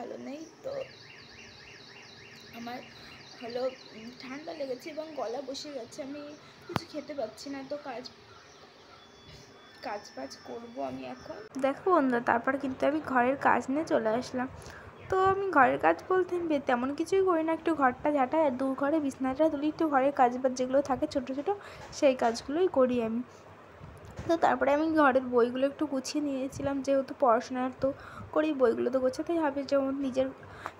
ভালো নেই। তো আমার হলো ঠান্ডা লেগেছে এবং গলা বসে গেছে, আমি কিছু খেতে পাচ্ছি না। তো কাজ বাজ করবো আমি এখন। দেখো বন্ধু, তারপর কিন্তু আমি ঘরের কাজ নিয়ে চলে আসলাম। তো আমি ঘরের কাজ বলতে তেমন কিছুই করি না, একটু ঘরটা ঝাঁটাই আর দু ঘরে বিছনাটা তুলি, একটু ঘরের কাজ বাজ যেগুলো থাকে ছোটো ছোটো সেই কাজগুলোই করি আমি। তো তারপরে আমি ঘরের বইগুলো একটু গুছিয়ে নিয়েছিলাম, যেহেতু পড়াশোনার তো করি, বইগুলো তো গোছাতেই হবে। যেমন নিজের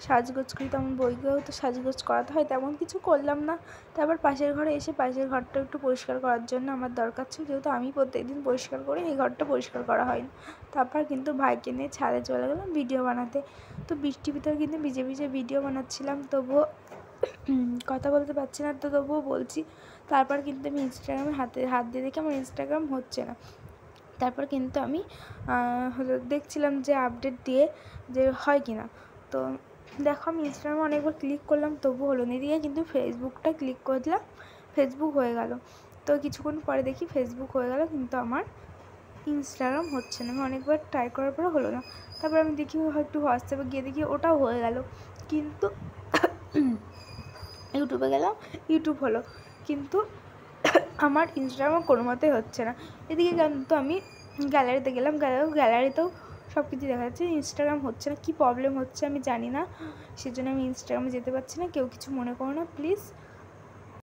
সাজগোজ করি তেমন বইগুলোও তো সাজগোজ করাতে হয়, তেমন কিছু করলাম না। তারপর পাশের ঘরে এসে পাশের ঘরটা একটু পরিষ্কার করার জন্য আমার দরকার ছিল, যেহেতু আমি প্রত্যেকদিন পরিষ্কার করি, এই ঘরটা পরিষ্কার করা হয় না। তারপর কিন্তু ভাইকে নিয়ে ছাদে চলে গেলাম ভিডিও বানাতে। তো বৃষ্টির ভিতরে কিন্তু ভিজে ভিজে ভিডিও বানাচ্ছিলাম, তবুও কথা বলতে পারছি না, তো তবুও বলছি। তারপর কিন্তু আমি ইনস্টাগ্রামে হাত দিয়ে দেখি আমার ইনস্টাগ্রাম হচ্ছে না। তারপর কিন্তু আমি দেখছিলাম যে আপডেট দিয়ে যে হয় কি না। তো দেখো আমি ইনস্টাগ্রামে অনেকবার ক্লিক করলাম, তবু হলো না। এদিকে কিন্তু ফেসবুকটা ক্লিক করলাম, ফেসবুক হয়ে গেল। তো কিছুক্ষণ পরে দেখি ফেসবুক হয়ে গেল, কিন্তু আমার ইনস্টাগ্রাম হচ্ছে না। আমি অনেকবার ট্রাই করার পরে হলো না। তারপর আমি দেখি একটু হোয়াটসঅ্যাপে গিয়ে দেখি ওটাও হয়ে গেল, কিন্তু ইউটিউবে গেলাম, ইউটিউব হলো, কিন্তু আমার ইনস্টাগ্রাম কোনো মতেই হচ্ছে না। এদিকে কিন্তু আমি গ্যালারিতে গেলাম, গ্যালারিতেও সব কিছু দেখা যাচ্ছে, ইনস্টাগ্রাম হচ্ছে না। কী প্রবলেম হচ্ছে আমি জানি না, সেজন্য আমি ইনস্টাগ্রামে যেতে পারছি না। কেউ কিছু মনে করো না প্লিজ।